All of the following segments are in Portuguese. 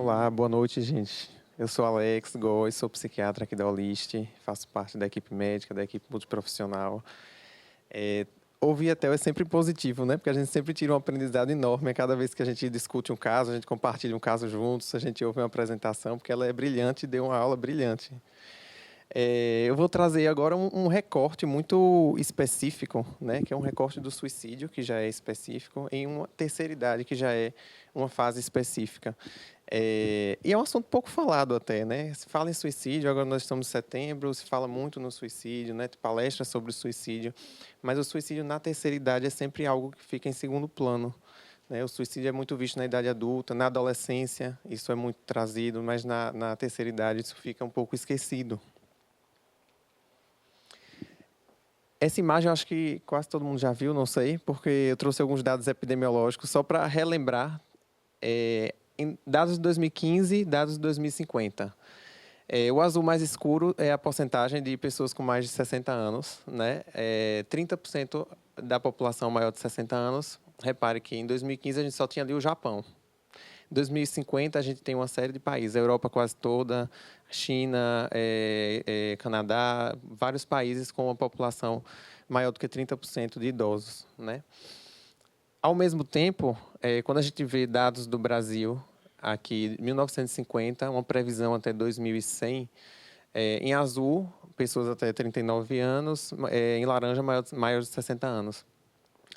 Olá, boa noite, gente. Eu sou Alex Góes, sou psiquiatra aqui da Olist, faço parte da equipe médica, da equipe multiprofissional. É, Ouvir a Theo é sempre positivo, né? Porque a gente sempre tira um aprendizado enorme a cada vez que a gente discute um caso, a gente compartilha um caso juntos, a gente ouve uma apresentação, porque ela é brilhante e deu uma aula brilhante. Eu vou trazer agora um recorte muito específico, né, que é um recorte do suicídio, que já é específico, em uma terceira idade, que já é uma fase específica. E é um assunto pouco falado até, né? Se fala em suicídio, agora nós estamos em setembro, se fala muito no suicídio, né? Tem palestras sobre o suicídio, mas o suicídio na terceira idade é sempre algo que fica em segundo plano. Né? O suicídio é muito visto na idade adulta, na adolescência, isso é muito trazido, mas na terceira idade isso fica um pouco esquecido. Essa imagem eu acho que quase todo mundo já viu, não sei, porque eu trouxe alguns dados epidemiológicos só para relembrar em dados de 2015 e dados de 2050. O azul mais escuro é a porcentagem de pessoas com mais de 60 anos, né? 30% da população maior de 60 anos. Repare que em 2015 a gente só tinha ali o Japão. Em 2050 a gente tem uma série de países, a Europa quase toda, China, Canadá, vários países com uma população maior do que 30% de idosos, né? Ao mesmo tempo, quando a gente vê dados do Brasil, aqui 1950, uma previsão até 2100, em azul, pessoas até 39 anos, em laranja, maior de 60 anos.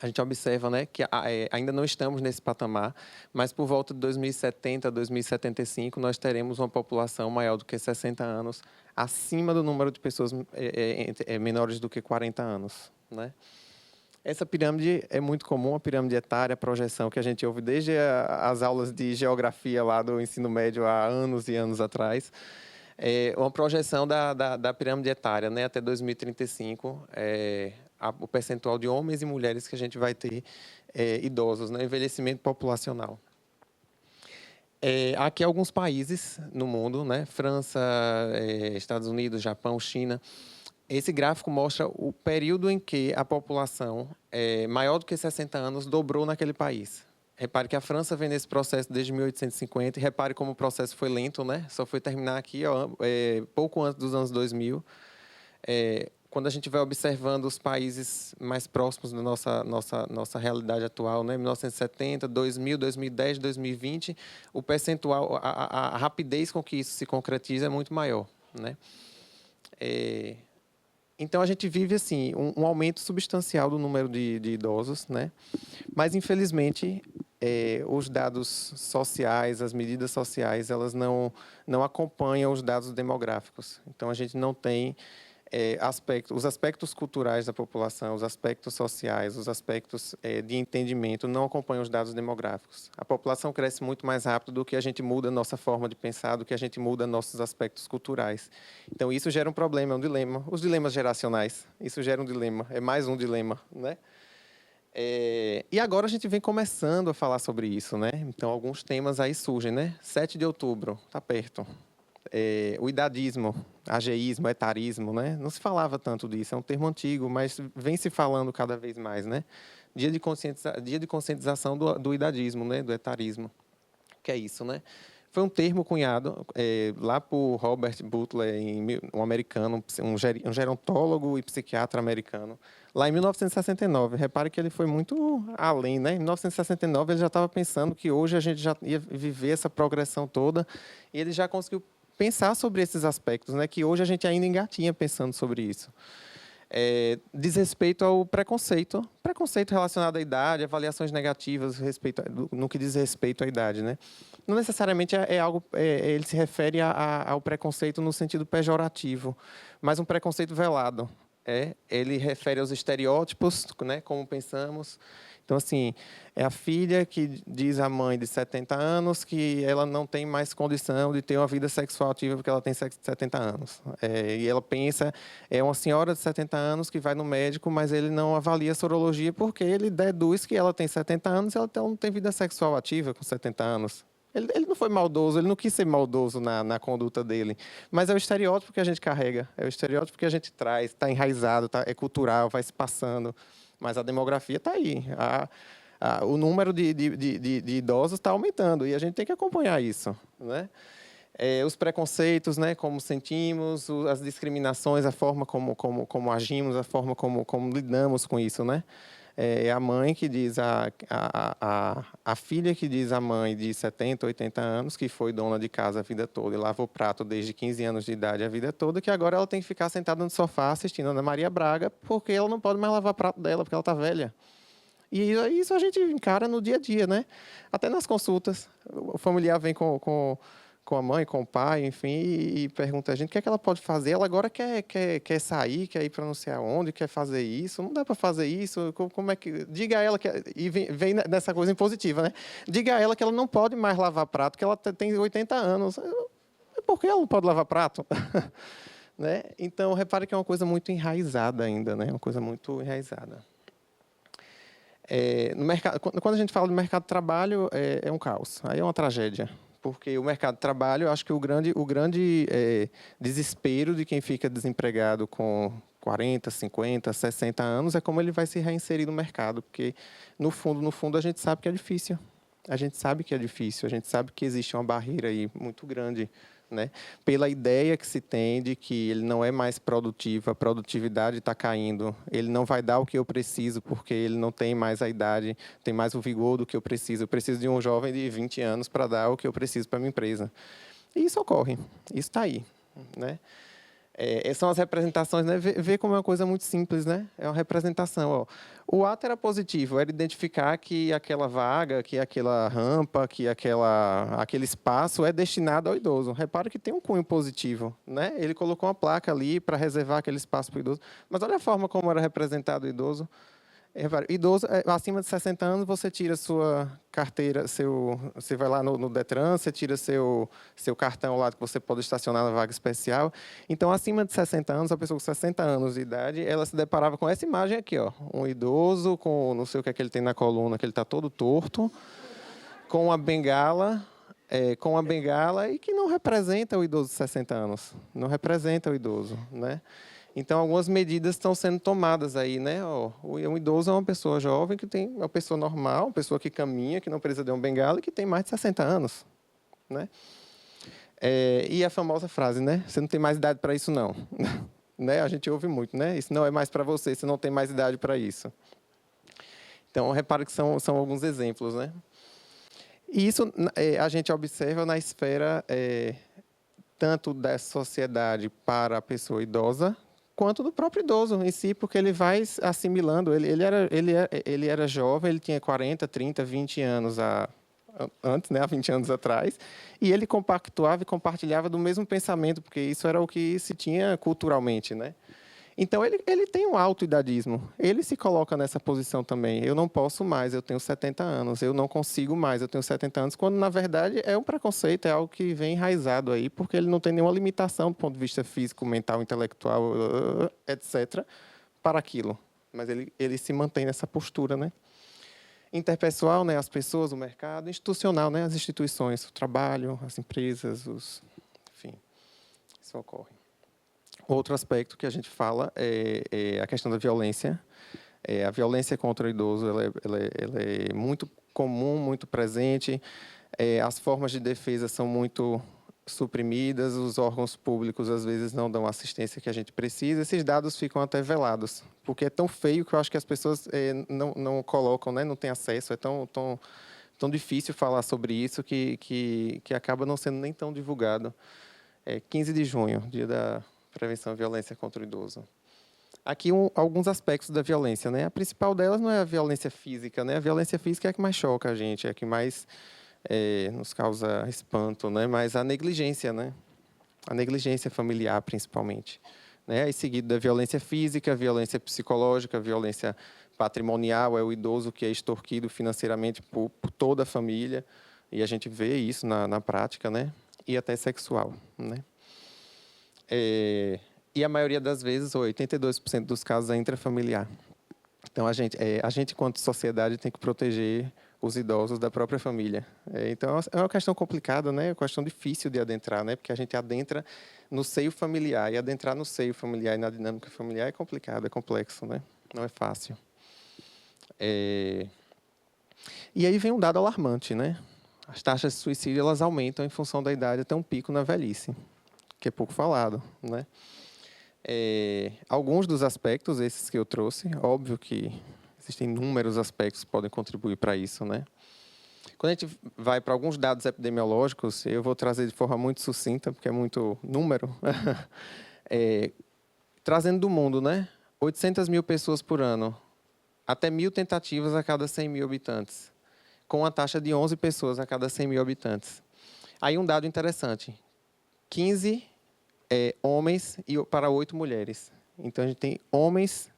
A gente observa, né, que ainda não estamos nesse patamar, mas por volta de 2070, 2075, nós teremos uma população maior do que 60 anos, acima do número de pessoas menores do que 40 anos, né? Essa pirâmide é muito comum, a pirâmide etária, a projeção que a gente ouve desde as aulas de geografia lá do ensino médio há anos e anos atrás. É uma projeção da pirâmide etária, né, até 2035, o percentual de homens e mulheres que a gente vai ter idosos, né, envelhecimento populacional. Aqui alguns países no mundo, né, França, Estados Unidos, Japão, China. Esse gráfico mostra o período em que a população maior do que 60 anos dobrou naquele país. Repare que a França vem nesse processo desde 1850 e repare como o processo foi lento, né? Só foi terminar aqui pouco antes dos anos 2000. Quando a gente vai observando os países mais próximos da nossa realidade atual, né? 1970, 2000, 2010, 2020, o percentual, a rapidez com que isso se concretiza é muito maior, né? Então, a gente vive assim um aumento substancial do número de idosos, né? Mas, infelizmente, os dados sociais, as medidas sociais, elas não acompanham os dados demográficos. Então, a gente não tem os aspectos culturais da população, os aspectos sociais, os aspectos de entendimento não acompanham os dados demográficos. A população cresce muito mais rápido do que a gente muda a nossa forma de pensar, do que a gente muda nossos aspectos culturais. Então, isso gera um problema, um dilema. Os dilemas geracionais, isso gera um dilema, é mais um dilema, né? E agora a gente vem começando a falar sobre isso, né? Então, alguns temas aí surgem, né? 7 de outubro, está perto. O idadismo, ageísmo, etarismo, né? Não se falava tanto disso, é um termo antigo, mas vem se falando cada vez mais, né? Dia de conscientização do idadismo, né? Do etarismo, que é isso, né? Foi um termo cunhado lá por Robert Butler, um americano, um gerontólogo e psiquiatra americano, lá em 1969. Repare que ele foi muito além, né? Em 1969 ele já estava pensando que hoje a gente já ia viver essa progressão toda e ele já conseguiu pensar sobre esses aspectos, né? Que hoje a gente ainda engatinha pensando sobre isso. Diz respeito ao preconceito relacionado à idade, avaliações negativas no que diz respeito à idade, né? Não necessariamente algo, ele se refere ao preconceito no sentido pejorativo, mas um preconceito velado. Ele refere aos estereótipos, né, como pensamos. Então, assim, é a filha que diz à mãe de 70 anos que ela não tem mais condição de ter uma vida sexual ativa porque ela tem 70 anos. E ela pensa, é uma senhora de 70 anos que vai no médico, mas ele não avalia a sorologia porque ele deduz que ela tem 70 anos e ela não tem vida sexual ativa com 70 anos. Ele não foi maldoso, ele não quis ser maldoso na conduta dele. Mas é o estereótipo que a gente carrega, é o estereótipo que a gente traz, está enraizado, é cultural, vai se passando. Mas a demografia está aí. o número de idosos está aumentando e a gente tem que acompanhar isso, né? Os preconceitos, né, como sentimos, as discriminações, a forma como agimos, a forma como lidamos com isso, né? A mãe que diz, a filha que diz à mãe de 70, 80 anos, que foi dona de casa a vida toda e lavou prato desde 15 anos de idade a vida toda, que agora ela tem que ficar sentada no sofá assistindo Ana Maria Braga, porque ela não pode mais lavar prato dela, porque ela está velha. E isso a gente encara no dia a dia, né? Até nas consultas. O familiar vem com a mãe, com o pai, enfim, e pergunta a gente o que é que ela pode fazer. Ela agora quer sair, quer ir para não sei aonde, quer fazer isso. Não dá para fazer isso. Como é que... Diga a ela que... E vem nessa coisa impositiva, né? Diga a ela que ela não pode mais lavar prato, que ela tem 80 anos. Por que ela não pode lavar prato? Né? Então, repare que é uma coisa muito enraizada ainda, né? Uma coisa muito enraizada. No mercado, quando a gente fala do mercado de trabalho, é um caos. Aí é uma tragédia. Porque o mercado de trabalho, eu acho que o grande desespero de quem fica desempregado com 40, 50, 60 anos é como ele vai se reinserir no mercado. Porque, no fundo, a gente sabe que é difícil. A gente sabe que é difícil, a gente sabe que existe uma barreira aí muito grande, né? Pela ideia que se tem de que ele não é mais produtivo, a produtividade está caindo, ele não vai dar o que eu preciso porque ele não tem mais a idade, tem mais o vigor do que eu preciso. Eu preciso de um jovem de 20 anos para dar o que eu preciso para a minha empresa. E isso ocorre, isso está aí, né? São as representações, né? Vê como é uma coisa muito simples, né? É uma representação. Ó. O ato era positivo, era identificar que aquela vaga, que aquela rampa, que aquele espaço é destinado ao idoso. Repare que tem um cunho positivo, né? Ele colocou uma placa ali para reservar aquele espaço para o idoso. Mas olha a forma como era representado o idoso. Idoso, acima de 60 anos, você tira sua carteira, você vai lá no Detran, você tira seu cartão lá que você pode estacionar na vaga especial. Então, acima de 60 anos, a pessoa com 60 anos de idade, ela se deparava com essa imagem aqui, ó, um idoso com não sei o que é que ele tem na coluna, que ele está todo torto, com uma bengala, e que não representa o idoso de 60 anos, não representa o idoso, né? Então, algumas medidas estão sendo tomadas aí, né? Um idoso é uma pessoa jovem que tem uma pessoa normal, uma pessoa que caminha, que não precisa de um bengala e que tem mais de 60 anos, né? E a famosa frase, né? Você não tem mais idade para isso, não. Né? A gente ouve muito, né? Isso não é mais para você não tem mais idade para isso. Então, repare que são alguns exemplos, né? E isso a gente observa na esfera tanto da sociedade para a pessoa idosa, quanto do próprio idoso em si, porque ele vai assimilando. Ele era jovem, ele tinha 40, 30, 20 anos antes, né, há 20 anos atrás, e ele compactuava e compartilhava do mesmo pensamento, porque isso era o que se tinha culturalmente, né? Então, ele tem um autoidadismo. Ele se coloca nessa posição também. Eu não posso mais, eu tenho 70 anos. Eu não consigo mais, eu tenho 70 anos. Quando, na verdade, é um preconceito, é algo que vem enraizado aí, porque ele não tem nenhuma limitação do ponto de vista físico, mental, intelectual, etc., para aquilo. Mas ele se mantém nessa postura, né? Interpessoal, né, as pessoas, o mercado. Institucional, né, as instituições, o trabalho, as empresas, enfim, isso ocorre. Outro aspecto que a gente fala é a questão da violência. A violência contra o idoso ela é muito comum, muito presente. As formas de defesa são muito suprimidas, os órgãos públicos às vezes não dão a assistência que a gente precisa. Esses dados ficam até velados, porque é tão feio que eu acho que as pessoas não colocam, né? Não têm acesso, é tão difícil falar sobre isso que acaba não sendo nem tão divulgado. 15 de junho, dia da prevenção à violência contra o idoso. Aqui alguns aspectos da violência, né? A principal delas não é a violência física, né? A violência física é a que mais choca a gente, é a que mais nos causa espanto, né? Mas a negligência, né? A negligência familiar, principalmente, né? Aí seguido da violência física, violência psicológica, violência patrimonial, é o idoso que é extorquido financeiramente por toda a família, e a gente vê isso na prática, né? E até sexual, né? E a maioria das vezes, 82% dos casos, é intrafamiliar. Então, a gente, enquanto sociedade, tem que proteger os idosos da própria família. Então, é uma questão complicada, né? É uma questão difícil de adentrar, né? Porque a gente adentra no seio familiar, e adentrar no seio familiar e na dinâmica familiar é complicado, é complexo, né? Não é fácil. E aí vem um dado alarmante, né? As taxas de suicídio elas aumentam em função da idade até um pico na velhice, que é pouco falado, né? Alguns dos aspectos, esses que eu trouxe, óbvio que existem inúmeros aspectos que podem contribuir para isso, né? Quando a gente vai para alguns dados epidemiológicos, eu vou trazer de forma muito sucinta, porque é muito número, trazendo do mundo, né? 800 mil pessoas por ano, até 1.000 tentativas a cada 100 mil habitantes, com uma taxa de 11 pessoas a cada 100 mil habitantes. Aí um dado interessante, 15 homens para 8 mulheres. Então, a gente tem homens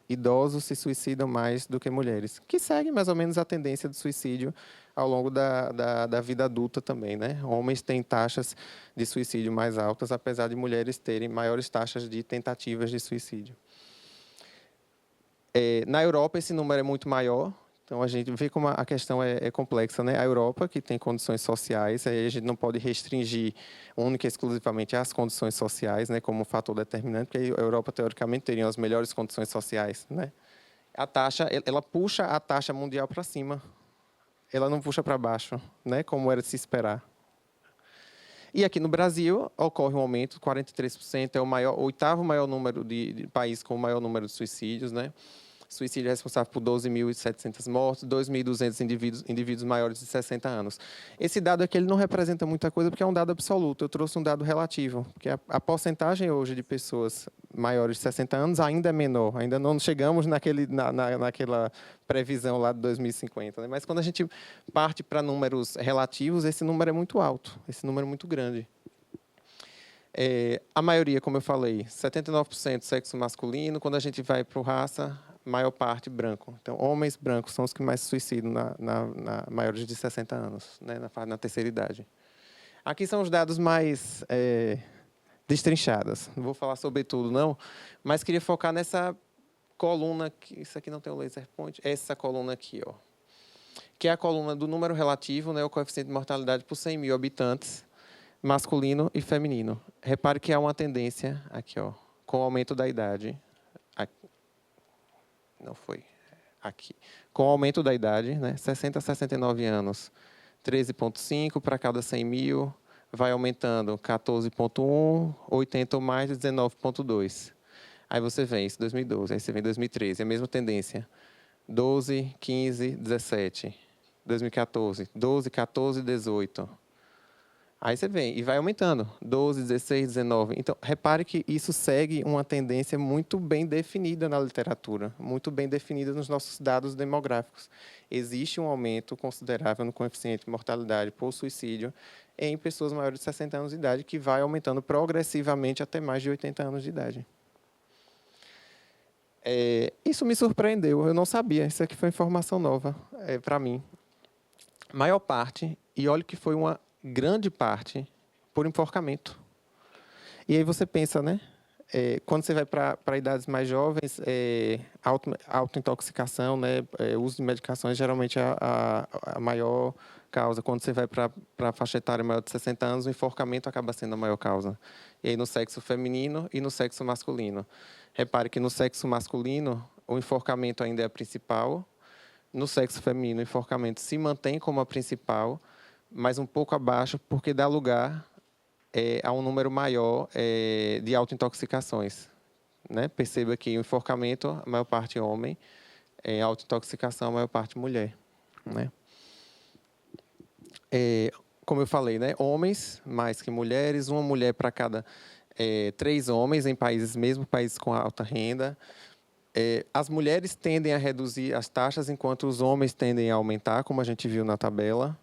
idosos se suicidam mais do que mulheres, que segue mais ou menos a tendência de suicídio ao longo da vida adulta também, né? Homens têm taxas de suicídio mais altas, apesar de mulheres terem maiores taxas de tentativas de suicídio. Na Europa, esse número é muito maior. Então, a gente vê como a questão é complexa, né? A Europa, que tem condições sociais, aí a gente não pode restringir única e exclusivamente às condições sociais, né, como um fator determinante, porque a Europa, teoricamente, teria as melhores condições sociais, né? A taxa, ela puxa a taxa mundial para cima. Ela não puxa para baixo, né, como era de se esperar. E aqui no Brasil, ocorre um aumento, 43%, é o oitavo maior número de país com o maior número de suicídios, né? Suicídio é responsável por 12.700 mortes, 2.200 indivíduos maiores de 60 anos. Esse dado aqui ele não representa muita coisa porque é um dado absoluto. Eu trouxe um dado relativo, porque a porcentagem hoje de pessoas maiores de 60 anos ainda é menor. Ainda não chegamos naquela previsão lá de 2050. Né? Mas quando a gente parte para números relativos, esse número é muito alto, esse número é muito grande. A maioria, como eu falei, 79% sexo masculino. Quando a gente vai para o raça, maior parte branco. Então, homens brancos são os que mais se suicidam na maiores de 60 anos, né, na terceira idade. Aqui são os dados mais destrinchados. Não vou falar sobre tudo, não, mas queria focar nessa coluna, isso aqui não tem o laser point, essa coluna aqui, ó, que é a coluna do número relativo, né, o coeficiente de mortalidade por 100 mil habitantes, masculino e feminino. Repare que há uma tendência aqui, ó, com o aumento da idade. Aqui. Não foi. Aqui. Com o aumento da idade, né, 60 a 69 anos, 13,5 para cada 100 mil, vai aumentando 14,1, 80 ou mais, 19,2. Aí você vem, isso 2012, aí você vem 2013, é a mesma tendência. 12, 15, 17. 2014, 12, 14, 18. Aí você vem e vai aumentando, 12, 16, 19. Então, repare que isso segue uma tendência muito bem definida na literatura, muito bem definida nos nossos dados demográficos. Existe um aumento considerável no coeficiente de mortalidade por suicídio em pessoas maiores de 60 anos de idade, que vai aumentando progressivamente até mais de 80 anos de idade. Isso me surpreendeu, eu não sabia, isso aqui foi informação nova para mim. Maior parte, e olha que foi uma grande parte, por enforcamento. E aí você pensa, né? Quando você vai para idades mais jovens, autointoxicação, né? Uso de medicações geralmente é a maior causa. Quando você vai para a faixa etária maior de 60 anos, o enforcamento acaba sendo a maior causa. E aí no sexo feminino e no sexo masculino. Repare que no sexo masculino, o enforcamento ainda é a principal. No sexo feminino, o enforcamento se mantém como a principal, mas um pouco abaixo, porque dá lugar a um número maior de autointoxicações. Né? Perceba que o enforcamento, a maior parte homem, a autointoxicação, a maior parte mulher. Né? Como eu falei, né? Homens mais que mulheres, uma mulher para cada 3 homens em países, mesmo países com alta renda. As mulheres tendem a reduzir as taxas, enquanto os homens tendem a aumentar, como a gente viu na tabela.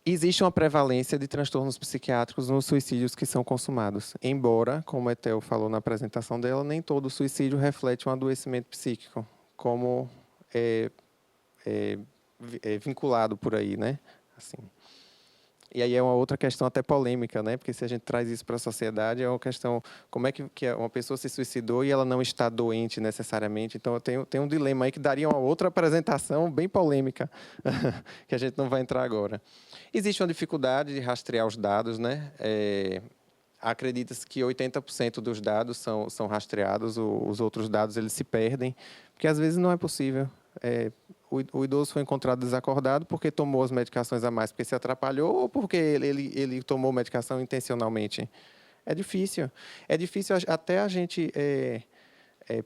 Existe uma prevalência de transtornos psiquiátricos nos suicídios que são consumados. Embora, como a Etel falou na apresentação dela, nem todo suicídio reflete um adoecimento psíquico, como é vinculado por aí, né? Assim. E aí é uma outra questão até polêmica, né? Porque se a gente traz isso para a sociedade, é uma questão, como é que uma pessoa se suicidou e ela não está doente necessariamente? Então, eu tenho um dilema aí que daria uma outra apresentação bem polêmica, que a gente não vai entrar agora. Existe uma dificuldade de rastrear os dados, né? Acredita-se que 80% dos dados são rastreados, os outros dados eles se perdem, porque às vezes não é possível. o idoso foi encontrado desacordado porque tomou as medicações a mais, porque se atrapalhou ou porque ele tomou medicação intencionalmente? É difícil. É difícil até a gente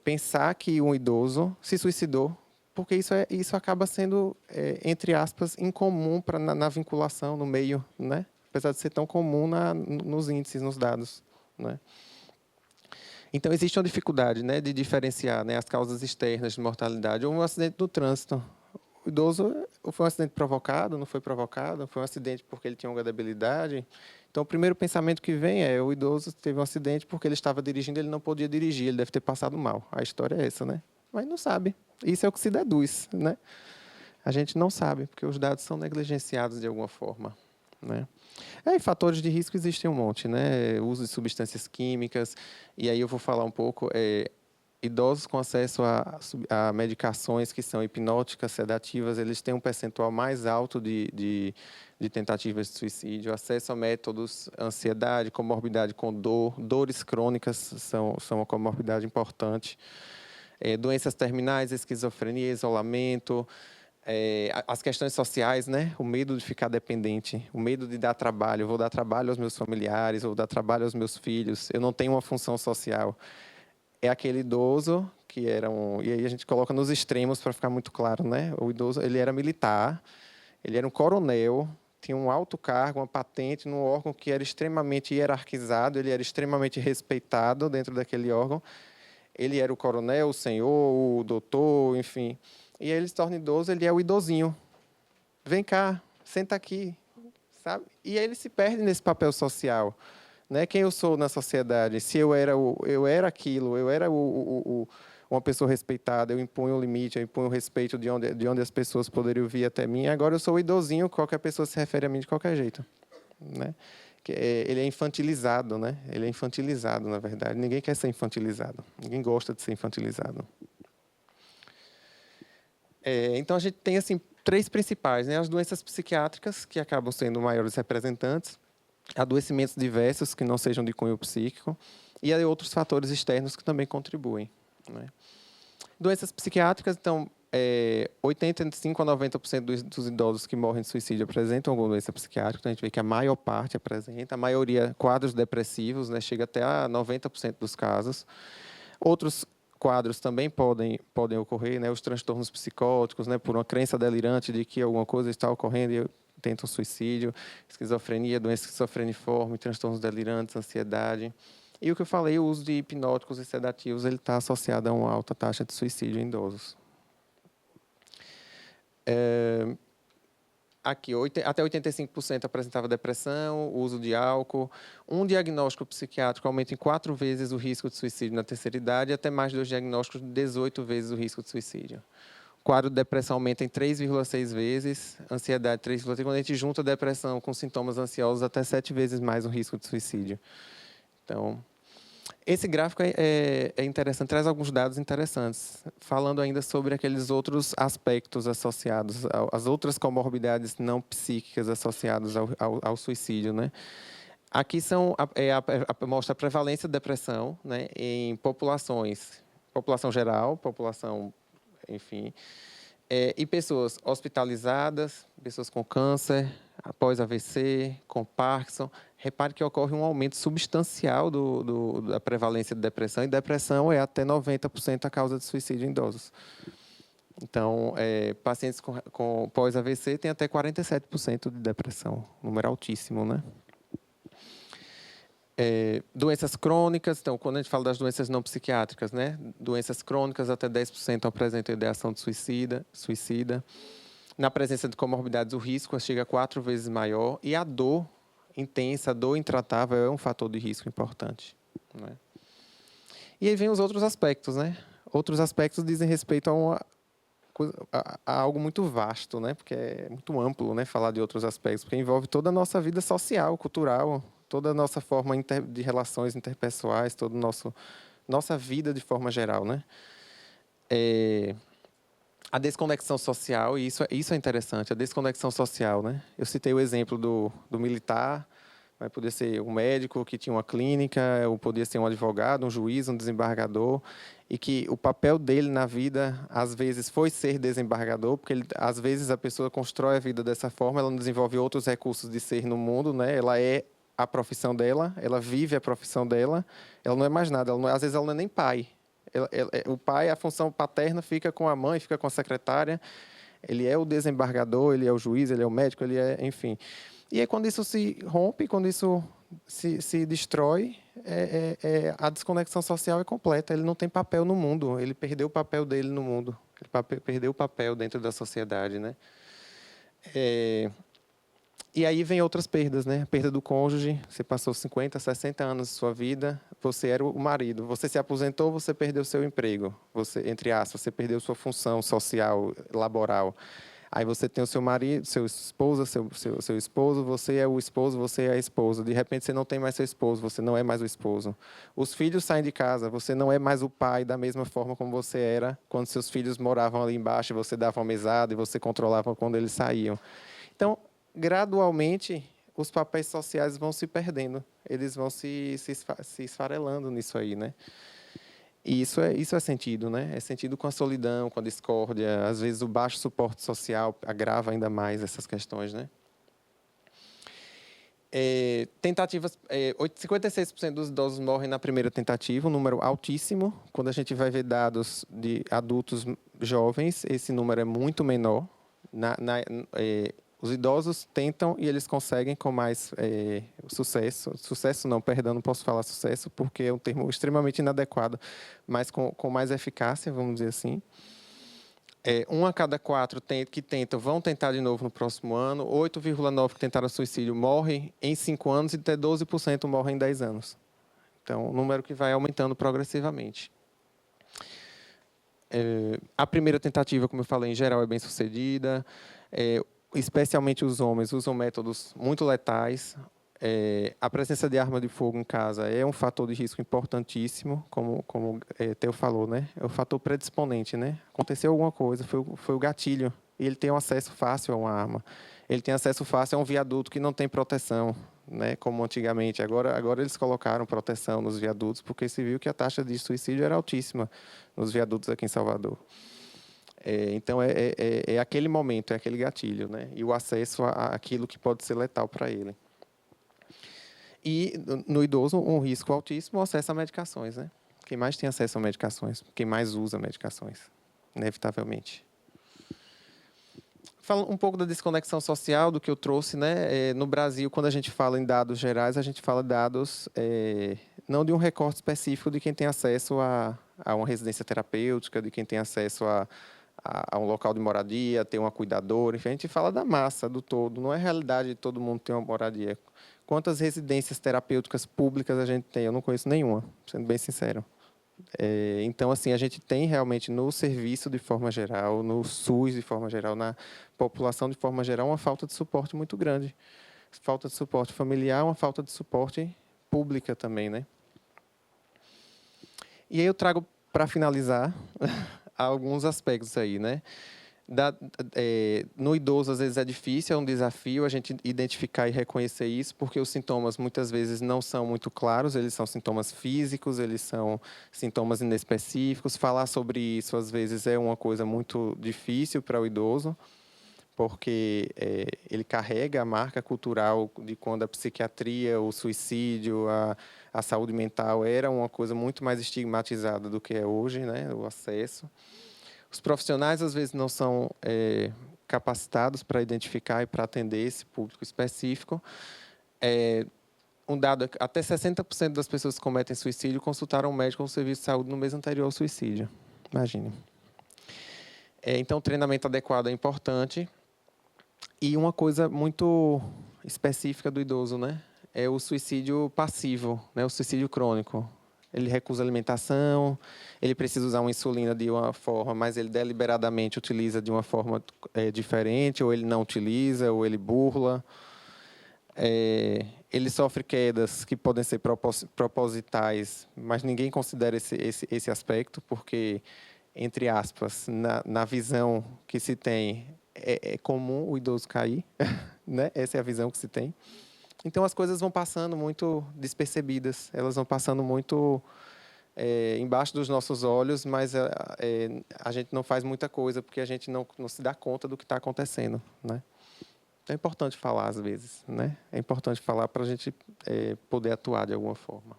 pensar que um idoso se suicidou, porque isso acaba sendo, entre aspas, incomum na vinculação, no meio, né? Apesar de ser tão comum nos índices, nos dados, né? Então, existe uma dificuldade, né, de diferenciar, né, as causas externas de mortalidade. Ou um acidente no trânsito. O idoso foi um acidente provocado, não foi provocado, foi um acidente porque ele tinha uma debilidade. Então, o primeiro pensamento que vem é: o idoso teve um acidente porque ele estava dirigindo, ele não podia dirigir, ele deve ter passado mal. A história é essa, né? Mas não sabe. Isso é o que se deduz, né? A gente não sabe, porque os dados são negligenciados de alguma forma, né? E fatores de risco existem um monte, né? Uso de substâncias químicas, e aí eu vou falar um pouco. Idosos com acesso a medicações que são hipnóticas, sedativas, eles têm um percentual mais alto de tentativas de suicídio. Acesso a métodos, ansiedade, comorbidade com dores crônicas são uma comorbidade importante. Doenças terminais, esquizofrenia, isolamento, as questões sociais, né? O medo de ficar dependente, o medo de dar trabalho. Eu vou dar trabalho aos meus familiares, vou dar trabalho aos meus filhos. Eu não tenho uma função social. É aquele idoso que era um... E aí a gente coloca nos extremos para ficar muito claro, né? O idoso, ele era militar, ele era um coronel, tinha um alto cargo, uma patente num órgão que era extremamente hierarquizado, ele era extremamente respeitado dentro daquele órgão. Ele era o coronel, o senhor, o doutor, enfim. E aí ele se torna idoso, ele é o idosinho. Vem cá, senta aqui, sabe? E aí ele se perde nesse papel social, né? Quem eu sou na sociedade? Se eu era aquilo, eu era uma pessoa respeitada, eu impunho o limite, eu impunho o respeito de onde as pessoas poderiam vir até mim. Agora eu sou o idosinho, qualquer pessoa se refere a mim de qualquer jeito, né? Ele é infantilizado, né? Ele é infantilizado, na verdade. Ninguém quer ser infantilizado. Ninguém gosta de ser infantilizado. Então, a gente tem assim 3 principais, né? As doenças psiquiátricas, que acabam sendo maiores representantes, adoecimentos diversos que não sejam de cunho psíquico, e aí outros fatores externos que também contribuem, né? Doenças psiquiátricas, então, 85% a 90% dos idosos que morrem de suicídio apresentam alguma doença psiquiátrica. Então, a gente vê que a maior parte apresenta, a maioria quadros depressivos, né? Chega até a 90% dos casos. Outros quadros também podem ocorrer, né? Os transtornos psicóticos, né? Por uma crença delirante de que alguma coisa está ocorrendo e tentam suicídio, esquizofrenia, doença esquizofreniforme, transtornos delirantes, ansiedade. E o que eu falei, o uso de hipnóticos e sedativos, ele está associado a uma alta taxa de suicídio em idosos. Aqui, até 85% apresentava depressão, uso de álcool. Um diagnóstico psiquiátrico aumenta em 4 vezes o risco de suicídio na terceira idade e até mais 2 diagnósticos, 18 vezes o risco de suicídio. O quadro de depressão aumenta em 3,6 vezes, ansiedade 3,3. Quando a gente junta a depressão com sintomas ansiosos, até 7 vezes mais o risco de suicídio. Então, esse gráfico é interessante, traz alguns dados interessantes, falando ainda sobre aqueles outros aspectos associados, às outras comorbidades não psíquicas associadas ao suicídio, né? Aqui mostra a prevalência de depressão, né, em populações, população geral, população, enfim, e pessoas hospitalizadas, pessoas com câncer, após AVC, com Parkinson. Repare que ocorre um aumento substancial da prevalência de depressão, e depressão é até 90% a causa de suicídio em idosos. Então, pacientes com pós-AVC têm até 47% de depressão, número altíssimo, né? Doenças crônicas, então, quando a gente fala das doenças não psiquiátricas, né? Doenças crônicas, até 10% apresentam ideação de suicida. Na presença de comorbidades, o risco chega a 4 vezes maior, e a dor intensa, a dor intratável é um fator de risco importante, né? E aí vem os outros aspectos, né? Outros aspectos dizem respeito a algo muito vasto, né? Porque é muito amplo, né, falar de outros aspectos, porque envolve toda a nossa vida social, cultural, toda a nossa forma de relações interpessoais, toda nossa vida de forma geral, né? A desconexão social, e isso é interessante, a desconexão social, né? Eu citei o exemplo do militar, Mas podia ser um médico que tinha uma clínica, ou podia ser um advogado, um juiz, um desembargador, e que o papel dele na vida, às vezes, foi ser desembargador, porque às vezes a pessoa constrói a vida dessa forma, ela não desenvolve outros recursos de ser no mundo, né? Ela é a profissão dela, ela vive a profissão dela, ela não é mais nada, às vezes ela não é nem pai. O pai, a função paterna fica com a mãe, fica com a secretária, ele é o desembargador, ele é o juiz, ele é o médico, ele é, enfim. E aí, quando isso se rompe, quando isso se destrói, a desconexão social é completa. Ele não tem papel no mundo, ele perdeu o papel dele no mundo, ele perdeu o papel dentro da sociedade, né? E aí vem outras perdas, né? A perda do cônjuge, você passou 50, 60 anos da sua vida, você era o marido, você se aposentou, você perdeu seu emprego, você, entre aspas, você perdeu sua função social, laboral. Aí você tem o seu marido, seu esposa, seu esposo, você é o esposo, você é a esposa. De repente você não tem mais seu esposo, você não é mais o esposo. Os filhos saem de casa, você não é mais o pai da mesma forma como você era quando seus filhos moravam ali embaixo, e você dava uma mesada e você controlava quando eles saíam. Então, gradualmente, os papéis sociais vão se perdendo, eles vão se esfarelando nisso aí, né? E isso é sentido, né? É sentido com a solidão, com a discórdia. Às vezes o baixo suporte social agrava ainda mais essas questões, né? Tentativas, 56% dos idosos morrem na primeira tentativa, um número altíssimo. Quando a gente vai ver dados de adultos jovens, esse número é muito menor. Os idosos tentam e eles conseguem com mais sucesso. Sucesso não, perdão, não posso falar sucesso porque é um termo extremamente inadequado, mas com mais eficácia, vamos dizer assim. Um a cada quatro que tentam vão tentar de novo no próximo ano. 8,9% que tentaram suicídio morrem em 5 anos e até 12% morrem em 10 anos. Então, um número que vai aumentando progressivamente. A primeira tentativa, como eu falei, em geral é bem sucedida. Especialmente os homens usam métodos muito letais. A presença de arma de fogo em casa é um fator de risco importantíssimo, como Theo falou, né? É o fator predisponente, né? Aconteceu alguma coisa, foi o gatilho, e ele tem um acesso fácil a uma arma. Ele tem acesso fácil a um viaduto que não tem proteção, né? Como antigamente. Agora eles colocaram proteção nos viadutos, porque se viu que a taxa de suicídio era altíssima nos viadutos aqui em Salvador. Então, é aquele momento, é aquele gatilho, né? E o acesso àquilo que pode ser letal para ele. E, no idoso, um risco altíssimo, o acesso a medicações, né? Quem mais tem acesso a medicações? Quem mais usa medicações, inevitavelmente. Falando um pouco da desconexão social, do que eu trouxe, né? No Brasil, quando a gente fala em dados gerais, a gente fala dados não de um recorte específico de quem tem acesso a uma residência terapêutica, de quem tem acesso a um local de moradia, ter uma cuidadora, enfim, a gente fala da massa, do todo. Não é realidade de todo mundo ter uma moradia. Quantas residências terapêuticas públicas a gente tem? Eu não conheço nenhuma, sendo bem sincero. Então, assim, a gente tem realmente no serviço de forma geral, no SUS de forma geral, na população de forma geral, uma falta de suporte muito grande. Falta de suporte familiar, uma falta de suporte pública também, né? E aí eu trago, para finalizar, alguns aspectos aí, né? No idoso, às vezes, é difícil, é um desafio a gente identificar e reconhecer isso, porque os sintomas, muitas vezes, não são muito claros, eles são sintomas físicos, eles são sintomas inespecíficos. Falar sobre isso, às vezes, é uma coisa muito difícil para o idoso, porque ele carrega a marca cultural de quando a psiquiatria, o suicídio, a saúde mental era uma coisa muito mais estigmatizada do que é hoje, né? O acesso. Os profissionais, às vezes, não são capacitados para identificar e para atender esse público específico. Um dado é que até 60% das pessoas que cometem suicídio consultaram um médico ou um serviço de saúde no mês anterior ao suicídio. Imagine. Então, o treinamento adequado é importante. E uma coisa muito específica do idoso, né? É o suicídio passivo, né? O suicídio crônico. Ele recusa alimentação, ele precisa usar uma insulina de uma forma, mas ele deliberadamente utiliza de uma forma diferente, ou ele não utiliza, ou ele burla. Ele sofre quedas que podem ser propositais, mas ninguém considera esse aspecto, porque, entre aspas, na visão que se tem, é comum o idoso cair, né? Essa é a visão que se tem. Então, as coisas vão passando muito despercebidas, elas vão passando muito embaixo dos nossos olhos, mas a gente não faz muita coisa, porque a gente não se dá conta do que está acontecendo, né? Então, é importante falar, às vezes, né? É importante falar para a gente poder atuar de alguma forma.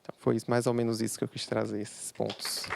Então, foi mais ou menos isso que eu quis trazer, esses pontos.